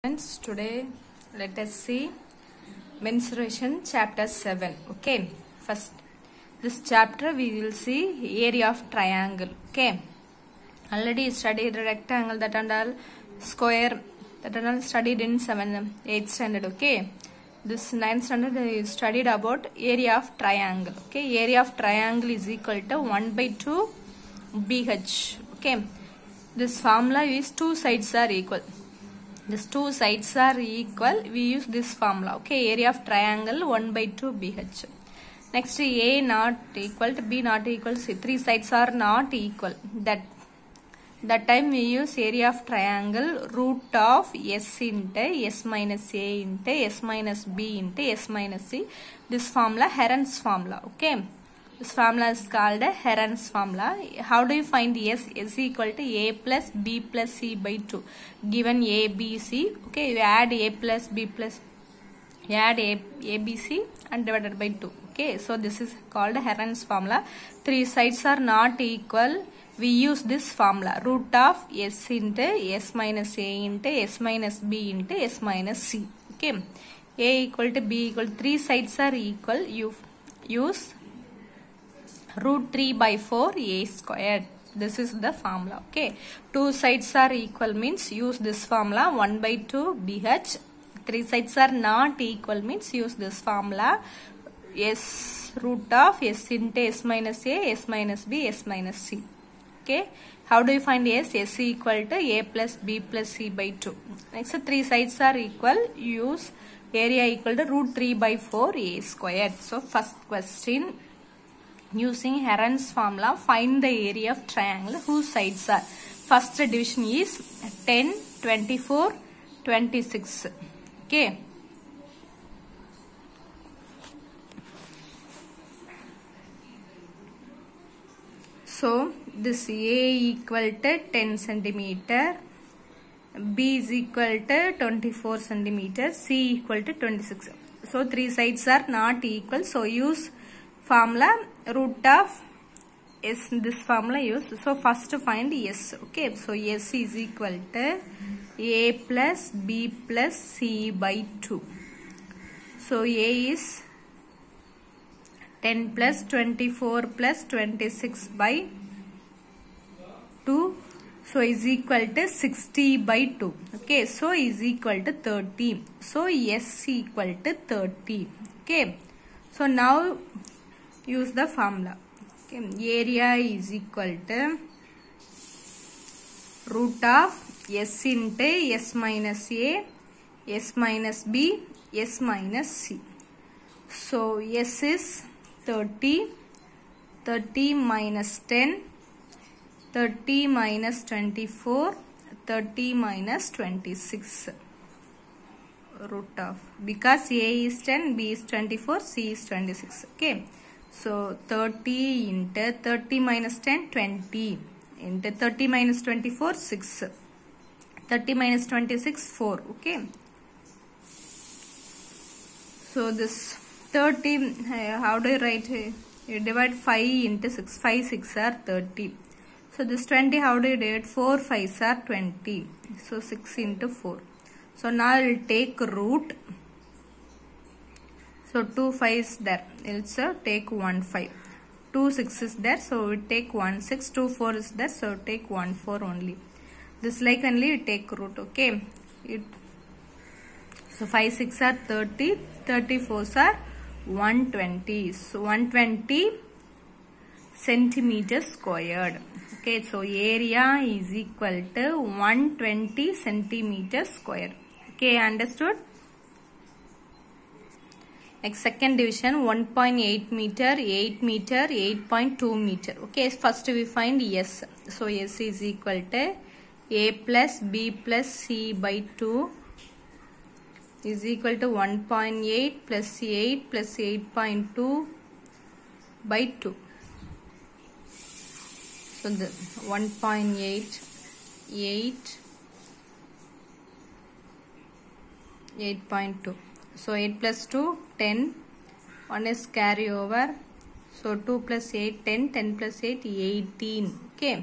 Friends, today let us see mensuration chapter 7. Okay, first this chapter we will see area of triangle. Okay, already studied rectangle, that and all, square, that and all studied in 8th standard. Okay, this 9th standard we studied about area of triangle. Okay, area of triangle is equal to 1/2 BH. Okay, this formula is two sides are equal. These two sides are equal. We use this formula. Okay, area of triangle 1/2 BH. Next, A not equal to B not equal. See, three sides are not equal. That time we use area of triangle root of S into S minus A into S minus B into S minus C. This formula Heron's formula. Okay. This formula is called a Heron's formula. How do you find S? S equal to A plus B plus C by 2. Given A, B, C. Okay, you add A plus B plus, you add A, B, C and divided by 2. Okay, so this is called Heron's formula. Three sides are not equal. We use this formula. Root of S into S minus A into S minus B into S minus C. Okay, A equal to B equal to, three sides are equal. You use root 3/4 A squared. This is the formula. Okay, two sides are equal means use this formula 1/2 BH. Three sides are not equal means use this formula S root of S into S minus A, S minus B, S minus C. Okay, how do you find S? S equal to A plus B plus C by 2. Next, three sides are equal. Use area equal to root 3/4 A squared. So first question, using Heron's formula, find the area of triangle whose sides are. First division is 10, 24, 26. Okay. So this A equal to 10 centimeter, B is equal to 24 centimeter, C equal to 26. So three sides are not equal. So use formula root of S. This formula use. So first find S. Okay, so S is equal to A plus B plus C by 2. So A is 10 plus 24 plus 26 by 2. So is equal to 60 by 2. Okay, so is equal to 30. So S equal to 30. Okay, so now use the formula. Okay, area is equal to root of S into S minus A, S minus B, S minus C. So S is 30, 30 minus 10, 30 minus 24, 30 minus 26. Root of, because A is 10, B is 24, C is 26. Okay. So 30 into 30 minus 10, 20 into 30 minus 24, 6. 30 minus 26, 4. Okay. So this 30, how do you write? You divide 5 into 6. 5 6 are 30. So this 20, how do you divide? 4 5s are 20. So 6 into 4. So now I will take root. So 2 5 is there. Also take 1 5. 2 6 is there. So we take 1 6. 2 4 is there. So take 1 4 only. This like only you take root. Okay. So 5 6 are 30. 34s are 120. So 120 centimeters squared. Okay. So area is equal to 120 centimeters square. Okay. Understood? Next, second division 1.8 meter, 8 meter, 8.2 meter. Okay, first we find S. So S is equal to A plus B plus C by 2 is equal to 1.8 plus 8 plus 8.2 by 2. So the 1.8, 8, 8.2. So 8 plus 2, 10. 1 is carry over. So 2 plus 8, 10. 10 plus 8, 18. Okay.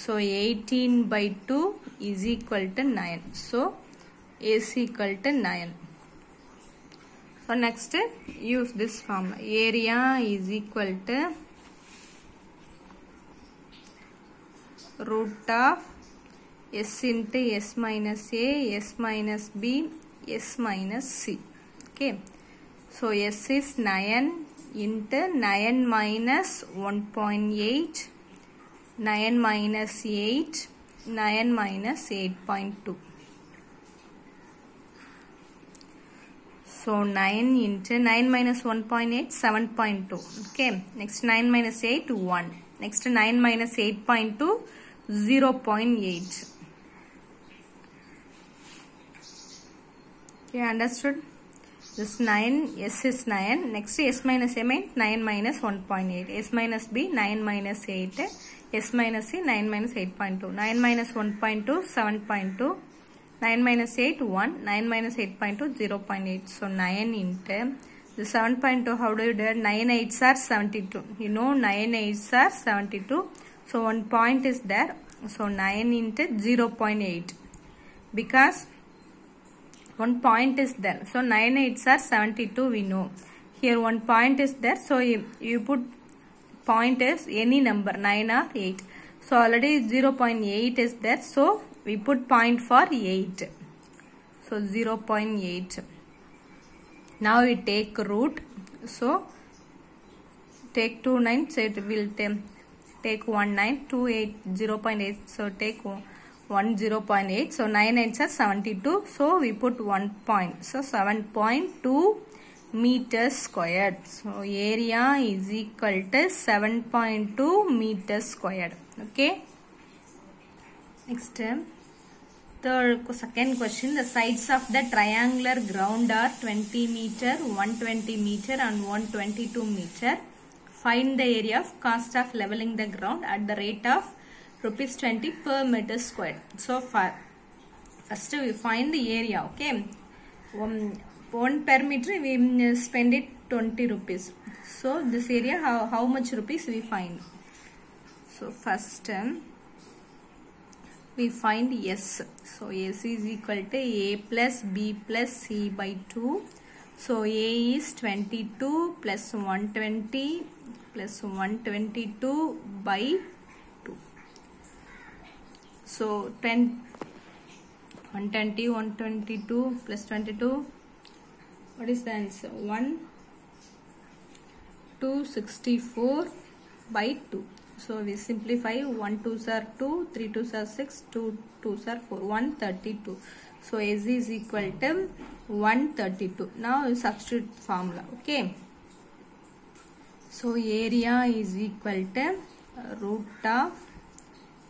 So 18 by 2 is equal to 9. So AC equal to 9. So next use this formula. Area is equal to root of S into S minus A, S minus B, S minus C. Okay. So S is 9 into 9 minus 1.8, 9 minus 8, 9 minus 8.2. So 9 into 9 minus 1.8, 7.2. Okay. Next 9 minus 8, 1. Next 9 minus 8.2, 0.8. Okay, understood? This 9, S is 9. Next S minus A means 9 minus 1.8. S minus B, 9 minus 8. S minus C, 9 minus 8.2. 9 minus 1.2, 7.2. 9 minus 8, 1. 9 minus 8.2, 0.8. So 9 into the 7.2, how do you do? 9 8s are 72. You know 9 8s are 72. So 1 point is there. So 9 into 0.8. Because 1 point is there. So 9 8s are 72, we know. Here 1 point is there. So you put point is any number, 9 or 8. So already 0.8 is there. So we put point for 8. So 0.8. Now we take root. So take 2 9. So it will take 1 9. 2 8, 0.8. So take 1 0.8. So 9 9s are 72. So we put 1 point. So 7.2 meters squared. So area is equal to 7.2 meters squared. Okay. Next, second question. The sides of the triangular ground are 20 meter, 120 meter and 122 meter. Find the area of cost of leveling the ground at the rate of rupees 20 per meter square. So first we find the area. Okay. 1 per meter we spend it 20 rupees. So this area how much rupees we find? So first we find S. So S is equal to A plus B plus C by 2. So A is 22 plus 120 plus 122 by 2. So 120, 122 plus 22. What is the answer? 264 by 2. So we simplify. 1 2s are 2, 3 2s are 6, 2 2s are 4, 132. So S is equal to 132. Now substitute formula. Okay. So area is equal to root of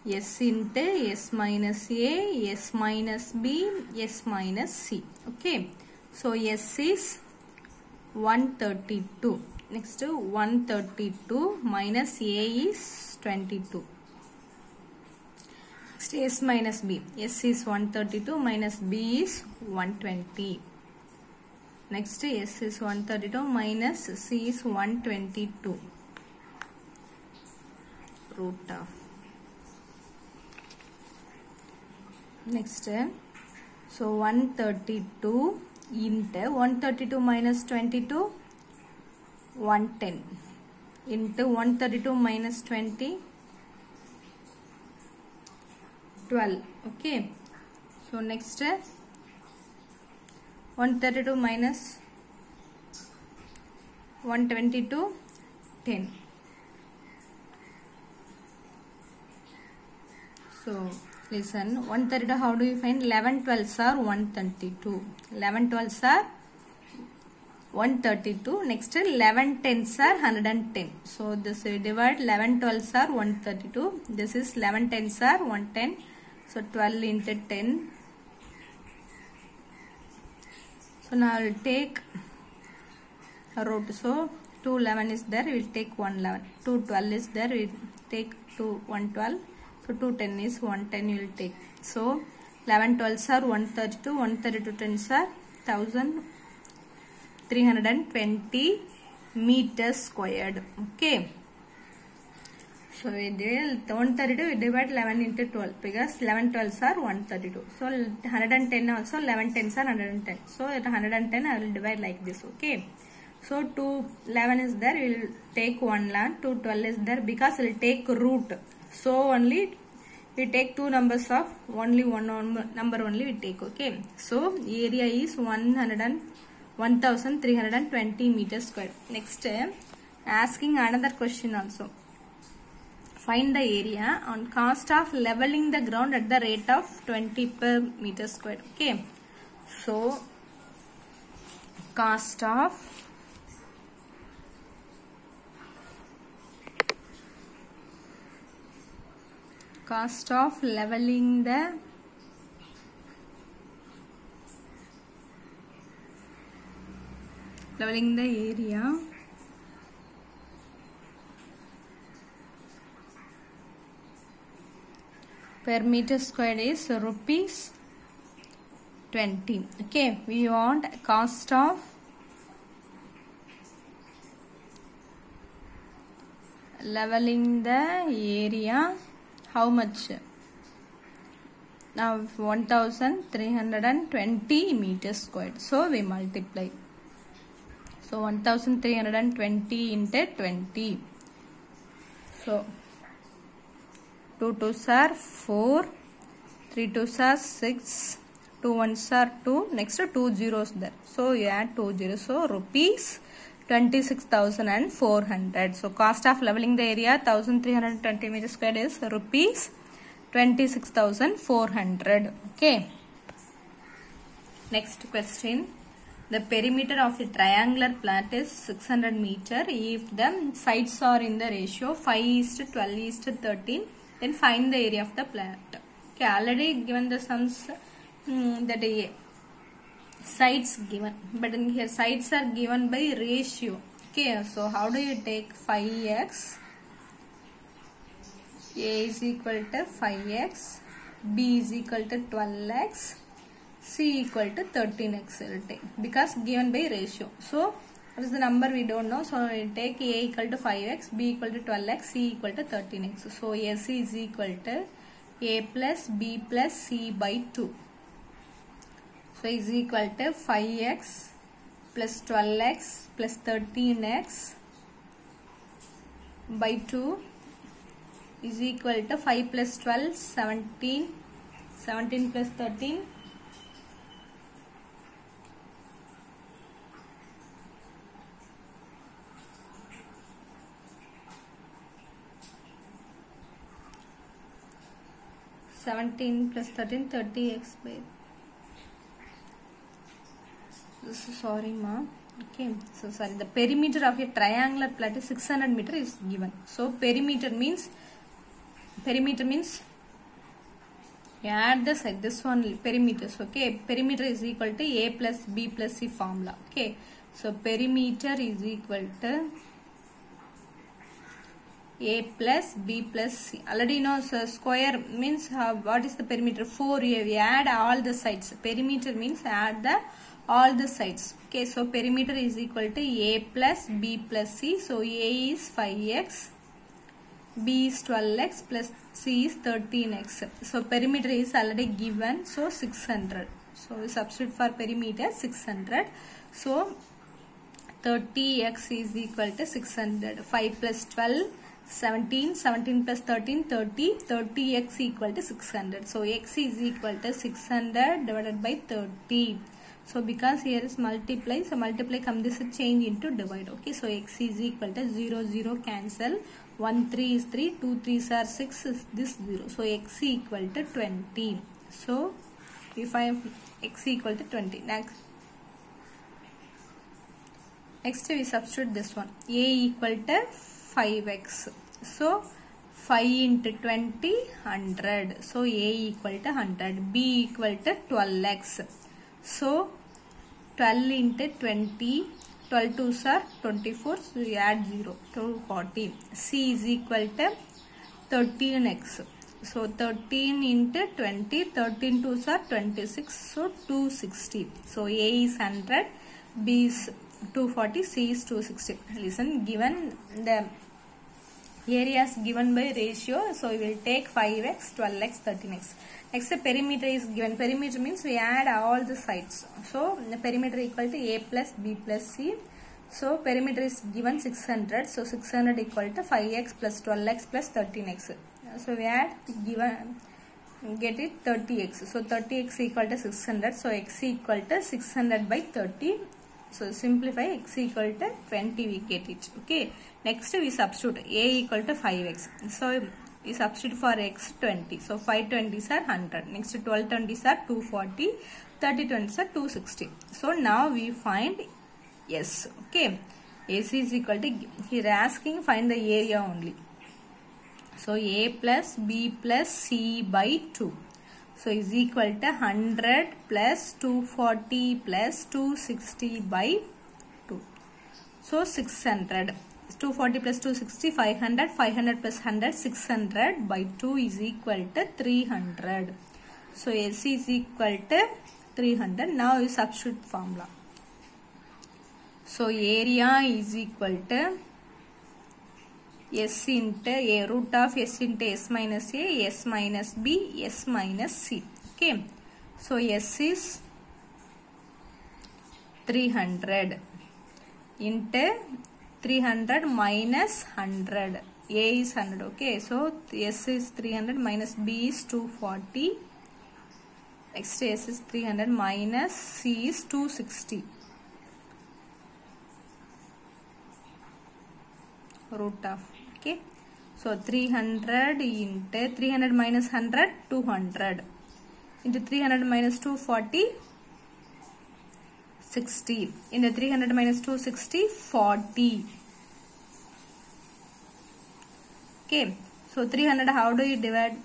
S into S minus A, S minus B, S minus C. Okay. So S is 132. Next 132 minus A is 22. Next S minus B. S is 132 minus B is 120. Next S is 132 minus C is 122. Root of. Next, so 132 into 132 minus 22, 110 into 132 minus 20, 12. Okay. So next 132 minus 122, 10. So listen, 132 how do you find? 11 12s are 132. 11 12s are 132. Next 11 10s are 110. So this we divide. 11 12s are 132. This is 11 10s are 110. So 12 into 10. So now I will take a root. So 2 11 is there, we will take 1 11. 2 12 is there, we will take 2 112. So 2 10 is 110 you will take. So 11 12s are 132, 132 10s are 1320 meters squared. Okay. So we divide 132, we divide 11 into 12 because 11 12s are 132. So 110 also 11 10s are 110. So 110 I will divide like this. Okay. So 211 is there, we will take 1 land. 212 is there because we will take root. So only we take two numbers of only one number only we take. Okay. So area is 1320 meters square. Next, asking another question also. Find the area on cost of leveling the ground at the rate of 20 per meter square. Okay. So cost of leveling the area per meter square is rupees 20. Okay, we want cost of leveling the area. How much? Now 1320 meters squared. So we multiply. So 1320 into 20. So 2 2s are 4, 3 2s are 6, 2 1s are 2, next 2 zeros there. So you add 2 zeros. So rupees 26,400. So cost of leveling the area 1320 meters squared is rupees 26,400. Okay. Next question. The perimeter of a triangular plot is 600 meter if the sides are in the ratio 5:12:13. Then find the area of the plot. Okay, already given the sums that sides given, but in here sides are given by ratio. Okay, so how do you take 5x? A is equal to 5x, B is equal to 12x, C equal to 13x will take because given by ratio. So what is the number we don't know, so we take A equal to 5x, B equal to 12x, C equal to 13x. So AC is equal to A plus B plus C by 2. So is equal to 5x plus 12x plus 13x by 2 is equal to 5 plus 12, 17, 17 plus 13, 17 plus 13, 30x by, sorry ma, okay, so sorry, the perimeter of a triangular plot is 600 meter is given. So perimeter means add the side, this one perimeters. Okay, perimeter is equal to A plus B plus C formula. Okay, so perimeter is equal to A plus B plus C. Already know, so square means what is the perimeter? 4. We add all the sides. Perimeter means add all the sides. Okay, so perimeter is equal to A plus B plus C. So A is 5x, B is 12x plus C is 13x. So perimeter is already given. So 600. So we substitute for perimeter 600. So 30x is equal to 600. 5 plus 12. 17, 17 plus 13, 30, 30x equal to 600. So x is equal to 600 divided by 30. So because here is multiply, so multiply come this change into divide. Okay, so x is equal to 0, 0 cancel. 1 3 is 3, 2 3s are 6 is this 0. So x equal to 20. So if I have x equal to 20. Next we substitute this one. A equal to 5x. So 5 into 20, 100. So A equal to 100. B equal to 12x. So 12 into 20, 12 2s are 24. So we add 0 to 40. C is equal to 13x. So 13 into 20, 13 2s are 26. So 260. So A is 100, B is 240, C is 260. Listen, given the area is given by ratio, so we will take 5x, 12x, 13x. Next, the perimeter is given. Perimeter means we add all the sides. So the perimeter equal to a plus b plus c. So perimeter is given 600. So 600 equal to 5x plus 12x plus 13x. So we add, given, get it 30x. So 30x equal to 600. So x equal to 600 by 30. So simplify, x equal to 20, we get it. Okay. Next we substitute a equal to 5x. So we substitute for x 20. So 5 20s are 100. Next 12 20s are 240. 30 20s are 260. So now we find S. Okay. S is equal to, here asking find the area only. So a plus b plus c by 2. So is equal to 100 plus 240 plus 260 by 2. So 600. 240 plus 260, 500. 500 plus 100, 600 by 2 is equal to 300. So S is equal to 300. Now you substitute formula. So area is equal to S into A, root of S into S minus A, S minus B, S minus C. Okay. So S is 300 into 300 minus 100. A is 100. Okay. So S is 300 minus B is 240. Next S is 300 minus C is 260. Root of. Okay. So 300 into 300 minus 100, 200. Into 300 minus 240, 60. Into 300 minus 260, 40. Okay. So 300, how do you divide?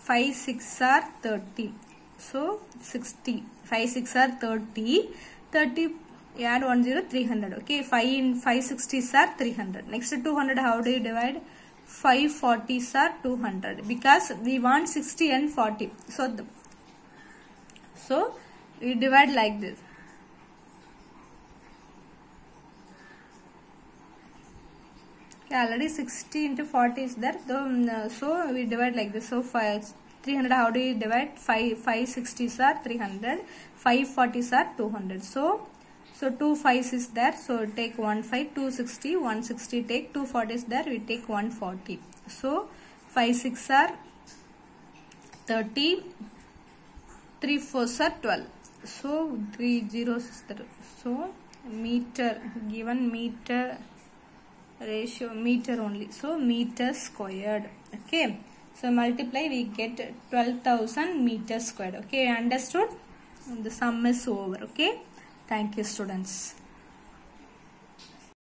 5 6 are 30. So 60. 5 6 are 30. 30. You add 1 0, 300. Okay, 5 in 5 60s are 300. Next 200, how do you divide? 5 40s are 200, because we want 60 and 40. So we divide like this. Okay, already 60 into 40 is there. So we divide like this. So 300, how do you divide? 5 60s are 300. 5 40s are 200. So 2 5s is there. So take 1 5, 260, 160 take, 240 is there. We take 140. So 5 6 are 30, 3 4s are 12. So 3 zeros is there. So meter, given meter ratio, meter only. So meter squared. Okay. So multiply, we get 12,000 meters squared. Okay, understood? The sum is over. Okay. Thank you, students.